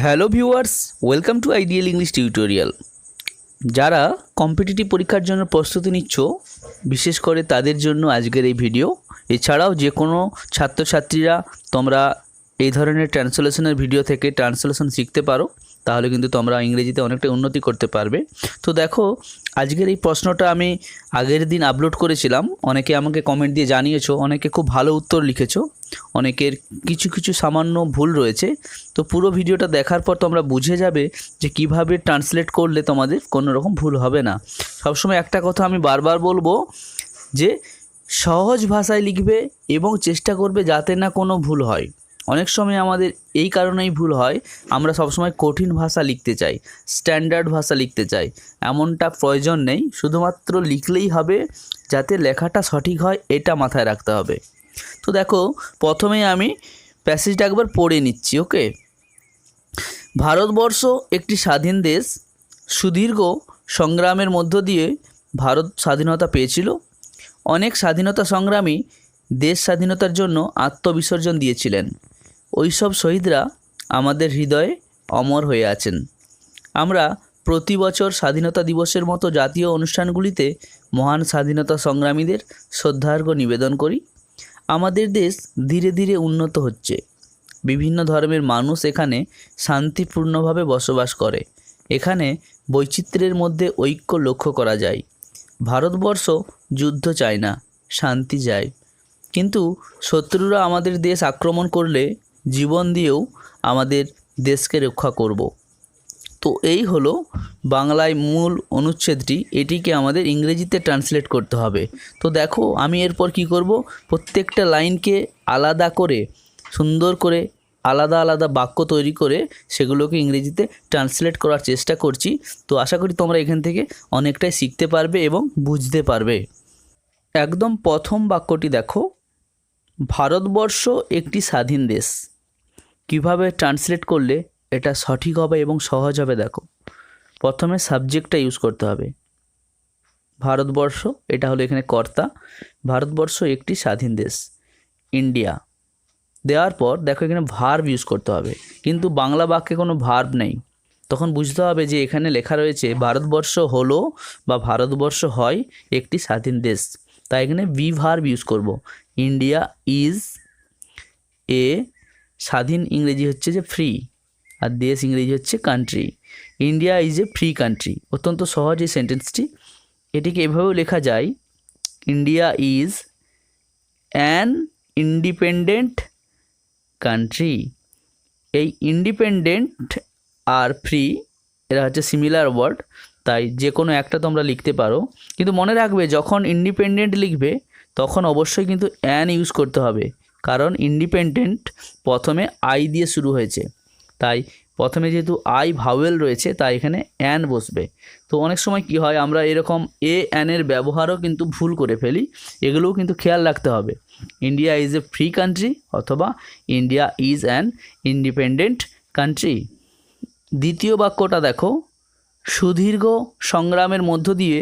Hello viewers, welcome to ideal English tutorial. যারা competitive পরীক্ষার জন্য প্রস্তুতি নিচ্ছ, বিশেষ করে তাদের জন্য আজকের এই ভিডিও। এছাড়াও যে কোনো ছাত্রছাত্রীরা তোমরা এই ধরনের ট্রান্সলেশনের ভিডিও থেকে ট্রান্সলেশন শিখতে পারো, তাহলে কিন্তু তোমরা ইংরেজিতে অনেকটা উন্নতি করতে পারবে। তো দেখো, আজকের এই প্রশ্নটা আমি আগের দিন আপলোড করেছিলাম। অনেকে আমাকে কমেন্ট দিয়ে জানিয়েছো, অনেকে খুব ভালো উত্তর লিখেছো, অনেকের কিছু কিছু সামান্য ভুল রয়েছে। তো পুরো ভিডিওটা দেখার পর তোমরা বুঝে যাবে যে কিভাবে ট্রান্সলেট করলে তোমাদের কোনো রকম ভুল হবে না। সবসময় একটা কথা আমি বারবার বলবো যে সহজ ভাষায় লিখবে এবং চেষ্টা করবে যাতে না কোনো ভুল হয়। অনেক সময় আমাদের এই কারণেই ভুল হয়, আমরা সবসময় কঠিন ভাষা লিখতে চাই, স্ট্যান্ডার্ড ভাষা লিখতে চাই। এমনটা প্রয়োজন নেই, শুধুমাত্র লিখলেই হবে, যাতে লেখাটা সঠিক হয় এটা মাথায় রাখতে হবে। তো দেখো, প্রথমেই আমি প্যাসেজটা একবার পড়ে নিচ্ছি। ওকে। ভারতবর্ষ একটি স্বাধীন দেশ। সুদীর্ঘ সংগ্রামের মধ্য দিয়ে ভারত স্বাধীনতা পেয়েছিল। অনেক স্বাধীনতা সংগ্রামী দেশ স্বাধীনতার জন্য আত্মবিসর্জন দিয়েছিলেন। ওইসব শহীদরা আমাদের হৃদয়ে অমর হয়ে আছেন। আমরা প্রতি বছর স্বাধীনতা দিবসের মতো জাতীয় অনুষ্ঠানগুলিতে মহান স্বাধীনতা সংগ্রামীদের শ্রদ্ধার্ঘ্য নিবেদন করি। আমাদের দেশ ধীরে ধীরে উন্নত হচ্ছে। বিভিন্ন ধর্মের মানুষ এখানে শান্তিপূর্ণভাবে বসবাস করে। এখানে বৈচিত্র্যের মধ্যে ঐক্য লক্ষ্য করা যায়। ভারতবর্ষ যুদ্ধ চায় না, শান্তি চায়। কিন্তু শত্রুরা আমাদের দেশ আক্রমণ করলে জীবন দিয়েও আমাদের দেশকে রক্ষা করব। তো এই হলো বাংলায় মূল অনুচ্ছেদটি। এটিকে আমাদের ইংরেজিতে ট্রান্সলেট করতে হবে। তো দেখো, আমি এরপর কি করব, প্রত্যেকটা লাইনকে আলাদা করে সুন্দর করে আলাদা আলাদা বাক্য তৈরি করে সেগুলোকে ইংরেজিতে ট্রান্সলেট করার চেষ্টা করছি। তো আশা করি তোমরা এখান থেকে অনেকটাই শিখতে পারবে এবং বুঝতে পারবে। একদম প্রথম বাক্যটি দেখো, ভারতবর্ষ একটি স্বাধীন দেশ। কিভাবে ট্রান্সলেট করলে এটা সঠিক হবে এবং সহজ হবে দেখো। প্রথমে সাবজেক্টটা ইউজ করতে হবে। ভারতবর্ষ, এটা হলো এখানে কর্তা। ভারতবর্ষ একটি স্বাধীন দেশ। ইন্ডিয়া দেওয়ার পর দেখো এখানে ভার্ব ইউজ করতে হবে, কিন্তু বাংলা বাক্যে কোনো ভার্ব নেই। তখন বুঝতে হবে যে এখানে লেখা রয়েছে ভারতবর্ষ হলো বা ভারতবর্ষ হয় একটি স্বাধীন দেশ। তাই এখানে বি ভার্ব ইউজ করব। ইন্ডিয়া ইজ এ, স্বাধীন ইংরেজি হচ্ছে যে ফ্রি, আর দেশ ইংরেজি হচ্ছে country. India is a free country. অত্যন্ত সহজ এই সেন্টেন্সটি। এটিকে এভাবেও লেখা যায়, India is an independent country. এই ইন্ডিপেন্ডেন্ট আর ফ্রি এরা হচ্ছে সিমিলার ওয়ার্ড, তাই যে কোনো একটা তোমরা লিখতে পারো। কিন্তু মনে রাখবে, যখন ইন্ডিপেন্ডেন্ট লিখবে তখন অবশ্যই কিন্তু অ্যান ইউজ করতে হবে, কারণ ইন্ডিপেন্ডেন্ট প্রথমে আই দিয়ে শুরু হয়েছে। তাই প্রথমে যেহেতু আই ভাওয়েল রয়েছে, তাই এখানে অ্যান বসবে। তো অনেক সময় কি হয়, আমরা এরকম এ অ্যানের ব্যবহারও কিন্তু ভুল করে ফেলি। এগুলোও কিন্তু খেয়াল রাখতে হবে। India is a free country অথবা India is an independent country. দ্বিতীয় বাক্যটা দেখো, সুদীর্ঘ সংগ্রামের মধ্য দিয়ে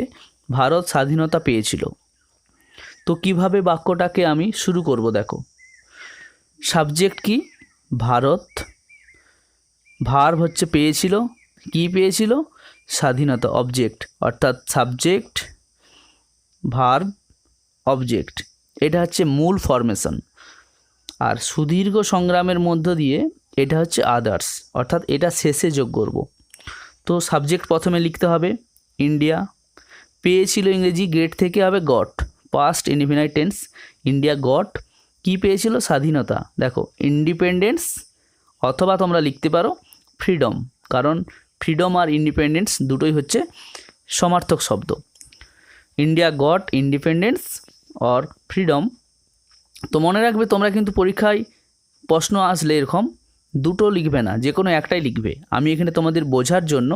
ভারত স্বাধীনতা পেয়েছিল। তো কিভাবে বাক্যটাকে আমি শুরু করব দেখো। সাবজেক্ট কি? ভারত। ভার্ব হচ্ছে পেয়েছিল। কি পেয়েছিল? স্বাধীনতা। অবজেক্ট, অর্থাৎ সাবজেক্ট ভার্ব অবজেক্ট, এটা হচ্ছে মূল ফরমেশন। আর সুদীর্ঘ সংগ্রামের মধ্য দিয়ে এটা হচ্ছে আদার্স, অর্থাৎ এটা শেষে যোগ করব। তো সাবজেক্ট প্রথমে লিখতে হবে ইন্ডিয়া। পেয়েছিল ইংরেজি গেট থেকে হবে goat, past indefinite tense. India goat, কি পেয়েছিল? স্বাধীনতা। দেখো ইন্ডিপেন্ডেন্স, অথবা তোমরা লিখতে পারো ফ্রিডম, কারণ ফ্রিডম আর ইন্ডিপেন্ডেন্স দুটোই হচ্ছে সমার্থক শব্দ। India got independence or freedom. তো মনে রাখবে, তোমরা কিন্তু পরীক্ষায় প্রশ্ন আসলে এরকম দুটো লিখবে না, যে কোনো একটাই লিখবে। আমি এখানে তোমাদের বোঝার জন্য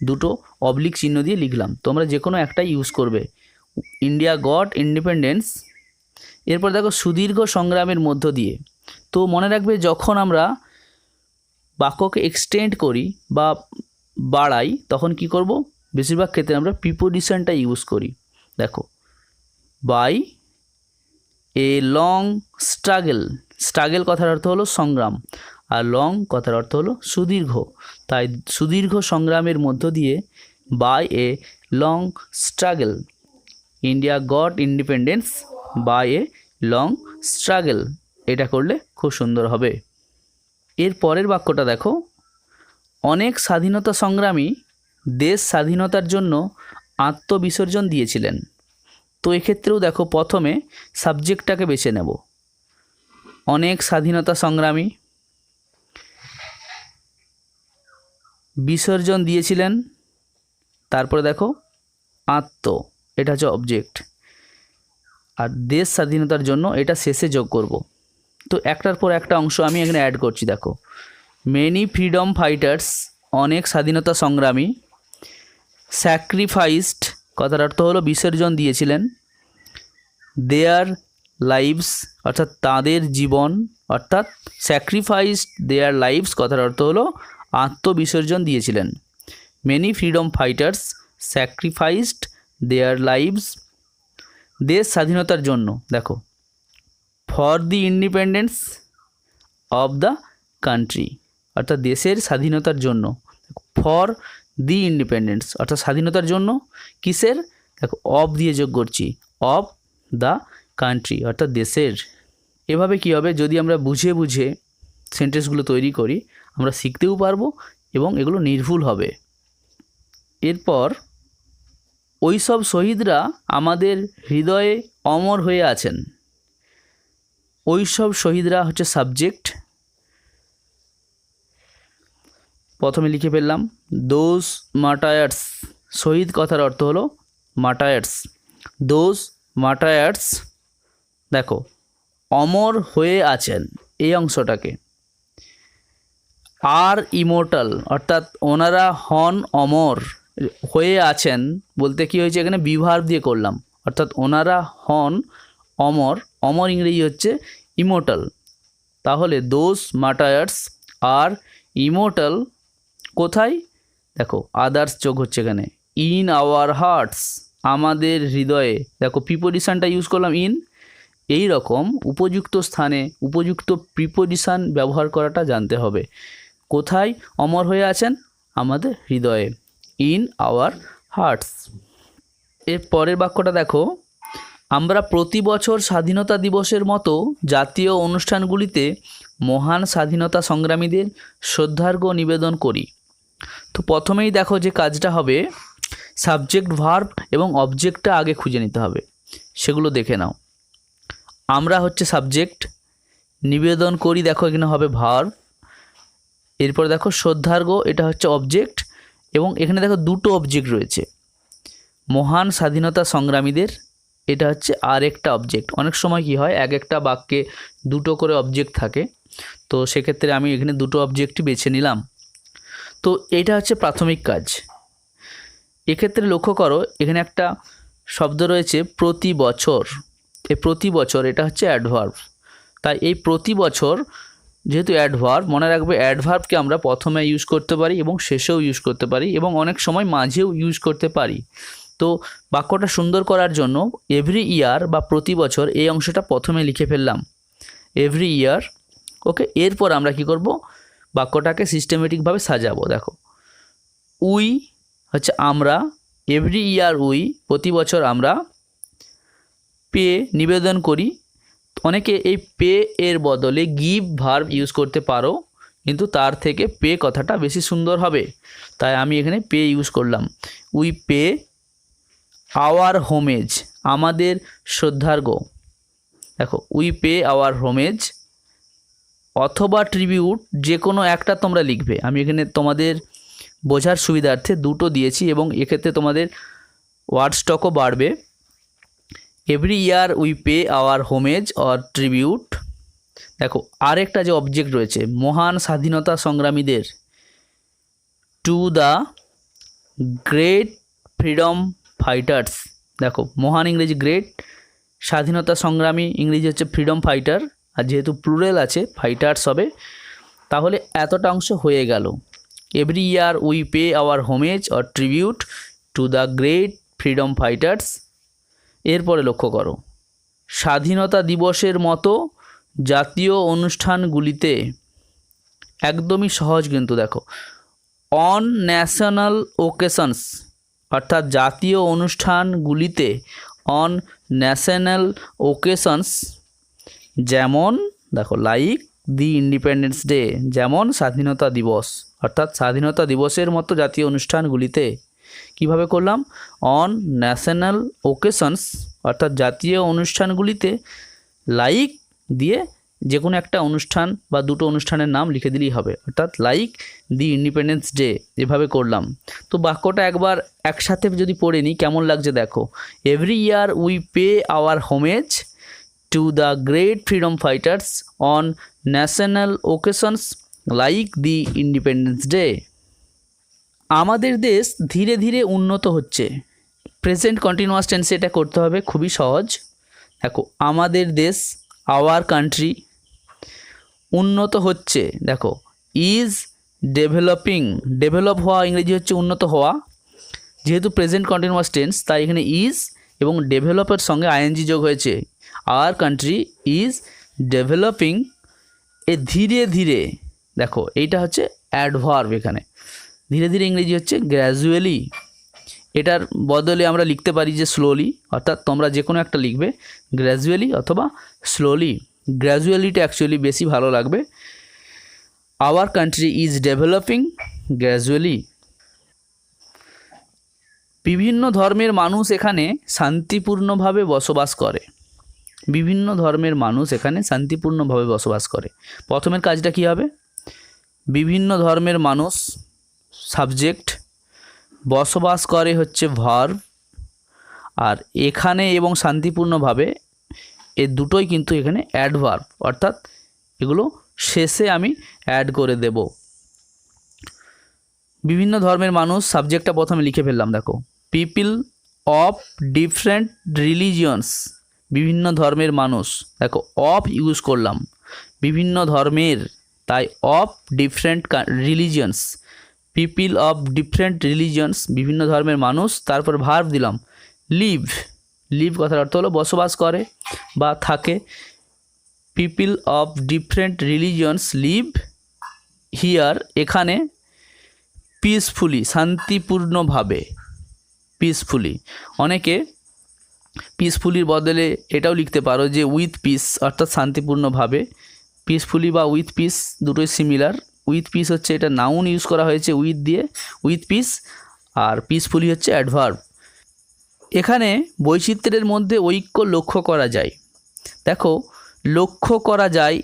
দুটো অবলিক চিহ্ন দিয়ে লিখলাম, তোমরা যে কোনো একটাই ইউজ করবে। India got independence. এরপর দেখো সুদীর্ঘ সংগ্রামের মধ্য দিয়ে। তো মনে রাখবে, যখন আমরা বাক্যকে এক্সটেন্ড করি বা বাড়াই, তখন কি করব? বেশিরভাগ ক্ষেত্রে আমরা প্রিপোজিশনটা ইউজ করি। দেখো, by a long struggle. Struggle কথার অর্থ হলো সংগ্রাম, আর লং কথার অর্থ হলো সুদীর্ঘ। তাই সুদীর্ঘ সংগ্রামের মধ্য দিয়ে, by a long struggle, India got independence by a long struggle. এটা করলে খুব সুন্দর হবে। এর পরের বাক্যটা দেখো, অনেক স্বাধীনতা সংগ্রামী দেশ স্বাধীনতার জন্য আত্মবিসর্জন দিয়েছিলেন। তো এক্ষেত্রেও দেখো প্রথমে সাবজেক্টটাকে বেছে নেব। অনেক স্বাধীনতা সংগ্রামী বিসর্জন দিয়েছিলেন, তারপরে দেখো আত্ম, এটা হচ্ছে অবজেক্ট, আর দেশ স্বাধীনতার জন্য এটা শেষে যোগ করব। তো একটার পর একটা অংশ আমি এখানে অ্যাড করছি। দেখো, মেনি ফ্রিডম ফাইটার্স, অনেক স্বাধীনতা সংগ্রামী, স্যাক্রিফাইসড কথার অর্থ হলো বিসর্জন দিয়েছিলেন, দেয়ার লাইভস অর্থাৎ তাদের জীবন, অর্থাৎ স্যাক্রিফাইসড দেয়ার লাইভস কথার অর্থ হলো আত্মবিসর্জন দিয়েছিলেন। Many freedom fighters sacrificed their lives, দেশ স্বাধীনতার জন্য, দেখো for the independence of the country অর্থাৎ দেশের স্বাধীনতার জন্য, ফর দি ইন্ডিপেন্ডেন্স অর্থাৎ স্বাধীনতার জন্য, কিসের, দেখো অফ দিয়ে যোগ করছি, অফ দ্য কান্ট্রি অর্থাৎ দেশের। এভাবে কী হবে, যদি আমরা বুঝে বুঝে সেন্টেন্সগুলো তৈরি করি আমরা শিখতেও পারবো এবং এগুলো নির্ভুল হবে। এরপর ওই সব শহীদরা আমাদের হৃদয়ে অমর হয়ে আছেন। ওই সব শহীদরা হচ্ছে সাবজেক্ট, প্রথমে লিখে ফেললাম দোজ মার্টায়ার্স, শহীদ কথার অর্থ হলো মার্টায়ার্স, দোজ মার্টায়ার্স, দেখো অমর হয়ে আছেন এই অংশটাকে, আর ইমোর্টাল অর্থাৎ ওনারা হন অমর, হয়ে আছেন বলতে কি হয়েছে এখানে বিভার দিয়ে করলাম, অর্থাৎ ওনারা হন অমর, অমর ইংরেজি হচ্ছে ইমোর্টাল। তাহলে দোজ মার্টায়ার্স আর ইমোর্টাল কোথায়, দেখো আদার্স যোগ হচ্ছে এখানে, ইন আওয়ার হার্টস আমাদের হৃদয়ে, দেখো প্রিপোজিশনটা ইউজ করলাম ইন, এই রকম উপযুক্ত স্থানে উপযুক্ত প্রিপোজিশন ব্যবহার করাটা জানতে হবে। কোথায় অমর হয়ে আছেন, আমাদের হৃদয়ে, ইন আওয়ার হার্টস। এর পরের বাক্যটা দেখো, আমরা প্রতি বছর স্বাধীনতা দিবসের মতো জাতীয় অনুষ্ঠানগুলিতে মহান স্বাধীনতা সংগ্রামীদের শ্রদ্ধার্ঘ্য নিবেদন করি। তো প্রথমেই দেখো যে কাজটা হবে, সাবজেক্ট ভার্ব এবং অবজেক্টটা আগে খুঁজে নিতে হবে, সেগুলো দেখে নাও। আমরা হচ্ছে সাবজেক্ট, নিবেদন করি দেখো এখানে হবে ভার্ব, এরপর দেখো শ্রদ্ধার্ঘ্য এটা হচ্ছে অবজেক্ট, এবং এখানে দেখো দুটো অবজেক্ট রয়েছে, মহান স্বাধীনতা সংগ্রামীদের এটা হচ্ছে আর একটা অবজেক্ট। অনেক সময় কি হয় এক একটা বাক্যে দুটো করে অবজেক্ট থাকে, তো সেক্ষেত্রে আমি এখানে দুটো অবজেক্টই বেছে নিলাম। তো এটা হচ্ছে প্রাথমিক কাজ। এক্ষেত্রে লক্ষ্য করো এখানে একটা শব্দ রয়েছে প্রতি বছর, এই প্রতি বছর এটা হচ্ছে অ্যাডভার্ব, তাই এই প্রতি বছর যেহেতু অ্যাডভার্ব, মনে রাখবে অ্যাডভার্বকে আমরা প্রথমে ইউজ করতে পারি এবং শেষেও ইউজ করতে পারি এবং অনেক সময় মাঝেও ইউজ করতে পারি। তো বাক্যটা সুন্দর করার জন্য এভরি ইয়ার বা প্রতি বছর এই অংশটা প্রথমে লিখে ফেললাম, এভরি ইয়ার। ওকে, এরপর আমরা কি করব, বাক্যটাকে সিস্টেমেটিকভাবে সাজাবো। দেখো উই হচ্ছে আমরা, এভরি ইয়ার উই প্রতি বছর আমরা, পে নিবেদন করি। অনেকে এই পে এর বদলে গিভ ভার্ব ইউজ করতে পারো, কিন্তু তার থেকে পে কথাটা বেশি সুন্দর হবে, তাই আমি এখানে পে ইউজ করলাম। উই পে আওয়ার হোমেজ আমাদের শ্রদ্ধার্ঘ্য, দেখো উই পে আওয়ার হোমেজ, অথবা ট্রিবিউট যে কোনো একটা তোমরা লিখবে, আমি এখানে তোমাদের বোঝার সুবিধার্থে দুটো দিয়েছি এবং এক্ষেত্রে তোমাদের ওয়ার্ড স্টকও বাড়বে। Every year we pay our homage or tribute, দেখো আরেকটা যে অবজেক্ট রয়েছে মহান স্বাধীনতা সংগ্রামীদের, to the great freedom fighters, দেখো মহান ইংরেজি গ্রেট, স্বাধীনতা সংগ্রামী ইংরেজি হচ্ছে ফ্রিডম ফাইটার, আর যেহেতু প্লুরাল আছে ফাইটার্স হবে, তাহলে এতটা অংশ হয়ে গেল। Every year we pay our homage or tribute to the great freedom fighters. এরপরে লক্ষ্য করো, স্বাধীনতা দিবসের মতো জাতীয় অনুষ্ঠানগুলিতে, একদমই সহজ কিন্তু দেখো, অন ন্যাশনাল ওকেশনস অর্থাৎ জাতীয় অনুষ্ঠানগুলিতে, অন ন্যাশনাল ওকেশনস যেমন দেখো লাইক দি ইন্ডিপেন্ডেন্স ডে, যেমন স্বাধীনতা দিবস, অর্থাৎ স্বাধীনতা দিবসের মতো জাতীয় অনুষ্ঠানগুলিতে। কিভাবে করলাম? অন ন্যাশনাল ওকেশনস অর্থাৎ জাতীয় অনুষ্ঠানগুলিতে, লাইক দিয়ে যে কোনো একটা অনুষ্ঠান বা দুটো অনুষ্ঠানের নাম লিখে দিলেই হবে, অর্থাৎ লাইক দি ইন্ডিপেন্ডেন্স ডে এভাবে করলাম। তো বাক্যটা একবার একসাথে যদি পড়ে নিই কেমন লাগছে দেখো, every year we pay our homage to the great freedom fighters on national occasions like the independence day. আমাদের দেশ ধীরে ধীরে উন্নত হচ্ছে, প্রেজেন্ট কন্টিনিউয়াস টেন্সে এটা করতে হবে, খুবই সহজ। দেখো আমাদের দেশ, আওয়ার কান্ট্রি, উন্নত হচ্ছে, দেখো ইজ ডেভেলপিং, ডেভেলপ হওয়া ইংরেজি হচ্ছে উন্নত হওয়া, যেহেতু প্রেজেন্ট কন্টিনিউয়াস টেন্স তাই এখানে ইজ এবং ডেভেলপের সঙ্গে আইএনজি যোগ হয়েছে। আওয়ার কান্ট্রি ইজ ডেভেলপিং এ ধীরে ধীরে, দেখো এইটা হচ্ছে অ্যাডভার্ব, এখানে ধীরে ধীরে ইংরেজি হচ্ছে গ্র্যাজুয়ালি, এটার বদলে আমরা লিখতে পারি যে স্লোলি, অর্থাৎ তোমরা যে কোনো একটা লিখবে গ্র্যাজুয়ালি অথবা স্লোলি। গ্র্যাজুয়ালিটা অ্যাকচুয়ালি বেশি ভালো লাগবে। Our country is developing gradually. বিভিন্ন ধর্মের মানুষ এখানে শান্তিপূর্ণভাবে বসবাস করে, বিভিন্ন ধর্মের মানুষ এখানে শান্তিপূর্ণভাবে বসবাস করে। প্রথমের কাজটা কী হবে? বিভিন্ন ধর্মের মানুষ সাবজেক্ট, বসবাস করে হচ্ছে ভার্ব, আর এখানে এবং শান্তিপূর্ণভাবে এ দুটোই কিন্তু এখানে অ্যাডভার্ব, অর্থাৎ এগুলো শেষে আমি অ্যাড করে দেব। বিভিন্ন ধর্মের মানুষ, সাবজেক্টটা প্রথমে লিখে ফেললাম, দেখো পিপল অফ ডিফারেন্ট রিলিজিয়ন্স, বিভিন্ন ধর্মের মানুষ, দেখো অফ ইউজ করলাম, বিভিন্ন ধর্মের, তাই of different religions, people of different religions বিভিন্ন ধর্মের মানুষ, তারপর ভার্ব দিলাম লিভ, লিভ কথার অর্থ হলো বসবাস করে বা থাকে। People of different religions live here, এখানে পিসফুলি শান্তিপূর্ণভাবে, পিসফুলি, অনেকে পিসফুলির বদলে এটাও লিখতে পারো যে উইথ পিস, অর্থাৎ শান্তিপূর্ণভাবে। পিসফুলি বা উইথ পিস দুটোই সিমিলার। উইথ পিস হচ্ছে এটা নাউন ইউজ করা হয়েছে উইথ দিয়ে, উইথ পিস, আর পিসফুলি হচ্ছে অ্যাডভার্ব। এখানে বৈচিত্র্যের মধ্যে ঐক্য লক্ষ্য করা যায়, দেখো লক্ষ্য করা যায়,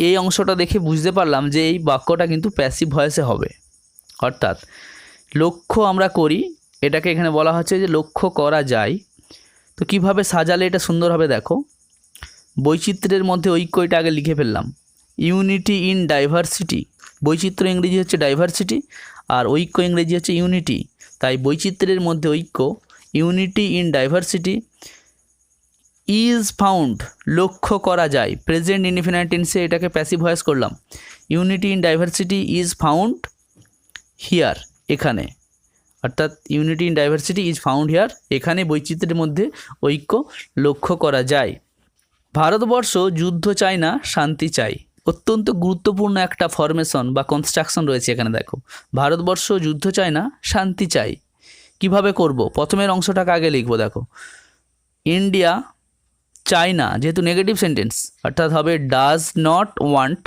এই অংশটা দেখে বুঝতে পারলাম যে এই বাক্যটা কিন্তু প্যাসিভ ভয়েসে হবে, অর্থাৎ লক্ষ্য আমরা করি, এটাকে এখানে বলা হচ্ছে যে লক্ষ্য করা যায়। তো কিভাবে সাজালে এটা সুন্দর হবে দেখো, বৈচিত্র্যের মধ্যে ঐক্য, এটা আগে লিখে ফেললাম। ইউনিটি ইন ডাইভার্সিটি, বৈচিত্র্য ইংরেজি হচ্ছে ডাইভার্সিটি, আর ঐক্য ইংরেজি হচ্ছে ইউনিটি, তাই বৈচিত্র্যের মধ্যে ঐক্য, unity in diversity is found, লক্ষ্য করা যায়, প্রেজেন্ট ইনডিফিনাইট টেন্সে এটাকে প্যাসিভ ভয়েস করলাম। Unity in diversity is found here, এখানে, অর্থাৎ unity in diversity is found here, এখানে বৈচিত্র্যের মধ্যে ঐক্য লক্ষ্য করা যায়। ভারতবর্ষ যুদ্ধ চায় না, শান্তি চাই, অত্যন্ত গুরুত্বপূর্ণ একটা ফরমেশন বা কনস্ট্রাকশন রয়েছে এখানে। দেখো ভারতবর্ষ যুদ্ধ চায় না, শান্তি চাই। কিভাবে করব? প্রথমের অংশটাকে আগে লিখবো, দেখো ইন্ডিয়া চায়না, যেহেতু নেগেটিভ সেন্টেন্স, অর্থাৎ হবে ডাজ নট ওয়ান্ট,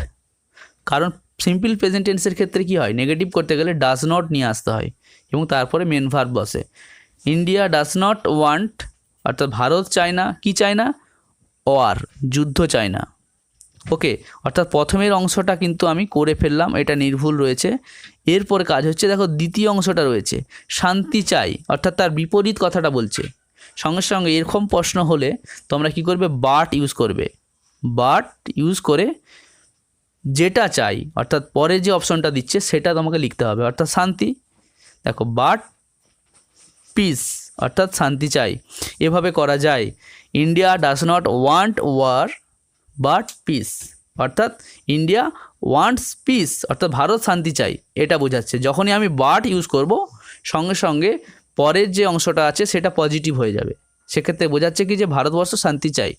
কারণ সিম্পল প্রেজেন্ট টেন্সের ক্ষেত্রে কি হয়, নেগেটিভ করতে গেলে ডাজ নট নিয়ে আসতে হয় এবং তারপরে মেন ভার্ব বসে। ইন্ডিয়া ডাজ নট ওয়ান্ট, অর্থাৎ ভারত চায় না, কি চায় না? ওয়ার, যুদ্ধ চায় না। ওকে, অর্থাৎ প্রথমের অংশটা কিন্তু আমি করে ফেললাম, এটা নির্ভুল রয়েছে। এরপরে কাজ হচ্ছে, দেখো দ্বিতীয় অংশটা রয়েছে শান্তি চাই, অর্থাৎ তার বিপরীত কথাটা বলছে। সঙ্গে সঙ্গে এরকম প্রশ্ন হলে তোমরা কি করবে? বাট ইউজ করবে, বাট ইউজ করে যেটা চাই, অর্থাৎ পরে যে অপশনটা দিচ্ছে সেটা তোমাকে লিখতে হবে, অর্থাৎ শান্তি। দেখো বাট পিস, অর্থাৎ শান্তি চাই, এভাবে করা যায়। India does not want war but peace, অর্থাৎ ইন্ডিয়া ওয়ান্টস পিস, অর্থাৎ ভারত শান্তি চাই, এটা বোঝাচ্ছে। যখনই আমি বাট ইউজ করব সঙ্গে সঙ্গে পরের যে অংশটা আছে সেটা পজিটিভ হয়ে যাবে, সেক্ষেত্রে বোঝাচ্ছে কি যে ভারতবর্ষ শান্তি চাই।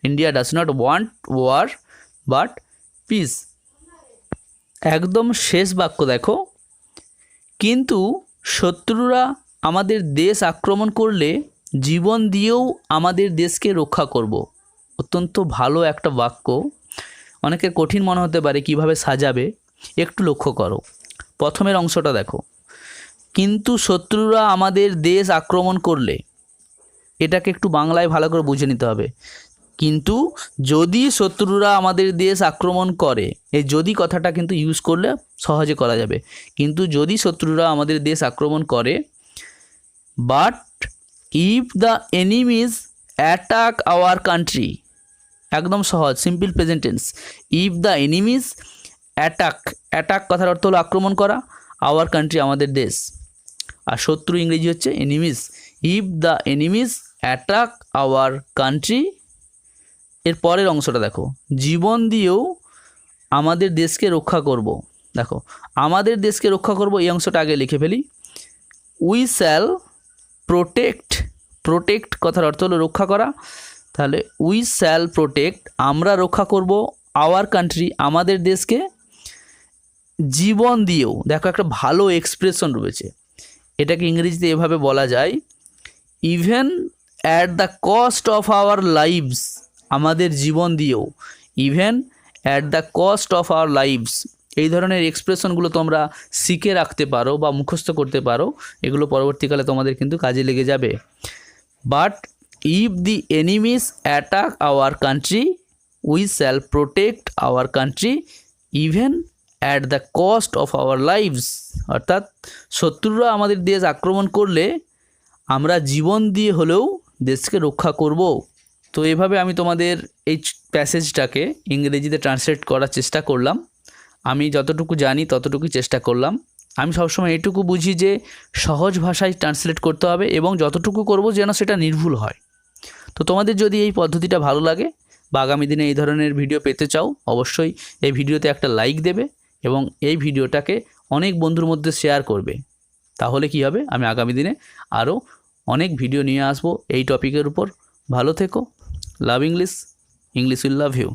India does not want war but peace. একদম শেষ বাক্য দেখো, কিন্তু শত্রুরা আমাদের দেশ আক্রমণ করলে জীবন দিয়েও আমাদের দেশকে রক্ষা করব। অত্যন্ত ভালো একটা বাক্য, অনেকের কঠিন মনে হতে পারে কিভাবে সাজাবে, একটু লক্ষ্য করো। প্রথমের অংশটা দেখো, কিন্তু শত্রুরা আমাদের দেশ আক্রমণ করলে, এটাকে একটু বাংলায় ভালো করে বুঝে নিতে হবে। কিন্তু যদি শত্রুরা আমাদের দেশ আক্রমণ করে, এই যদি কথাটা কিন্তু ইউজ করলে সহজে করা যাবে। কিন্তু যদি শত্রুরা আমাদের দেশ আক্রমণ করে, but if the enemies attack our country, একদম সহজ, simple present tense. If the enemies attack, attack কথার অর্থ হলো আক্রমণ করা, আওয়ার কান্ট্রি আমাদের দেশ, আর শত্রু ইংরেজি হচ্ছে enemies. If the enemies attack our country, এর পরের অংশটা দেখো, জীবন দিয়েও আমাদের দেশকে রক্ষা করব। দেখো, আমাদের দেশকে রক্ষা করব, এই অংশটা আগে লিখে ফেলি। উই শ্যাল প্রোটেক্ট, প্রোটেক্ট কথার অর্থ হলো রক্ষা করা, তাহলে উই শ্যাল প্রোটেক্ট, আমরা রক্ষা করব, আওয়ার কান্ট্রি আমাদের দেশকে, জীবন দিয়েও। দেখো একটা ভালো এক্সপ্রেশন রয়েছে, এটাকে ইংরেজিতে এভাবে বলা যায়, even at the cost of our lives, আমাদের জীবন দিয়েও, even at the cost of our lives. এই ধরনের এক্সপ্রেশনগুলো তোমরা শিখে রাখতে পারো বা মুখস্থ করতে পারো, এগুলো পরবর্তীকালে তোমাদের কিন্তু কাজে লেগে যাবে। But if the enemies attack our country we shall protect our country even at the cost of our lives, অর্থাৎ শত্রুরা আমাদের দেশ আক্রমণ করলে আমরা জীবন দিয়ে হলেও দেশকে রক্ষা করব। তো এভাবে আমি তোমাদের এই প্যাসেজটাকে ইংরেজিতে ট্রান্সলেট করার চেষ্টা করলাম। আমি যতটুকু জানি ততটুকুই চেষ্টা করলাম। আমি সবসময় এটুকু বুঝি যে সহজ ভাষায় ট্রান্সলেট করতে হবে এবং যতটুকু করব যেন সেটা নির্ভুল হয়। তো তোমাদের যদি এই পদ্ধতিটা ভালো লাগে বা আগামী দিনে এই ধরনের ভিডিও পেতে চাও, অবশ্যই এই ভিডিওতে একটা লাইক দেবে এবং এই ভিডিওটাকে অনেক বন্ধুর মধ্যে শেয়ার করবে। তাহলে কি হবে, আমি আগামী দিনে আরও অনেক ভিডিও নিয়ে আসবো এই টপিকের উপর। ভালো থেকো। Love English, English will love you.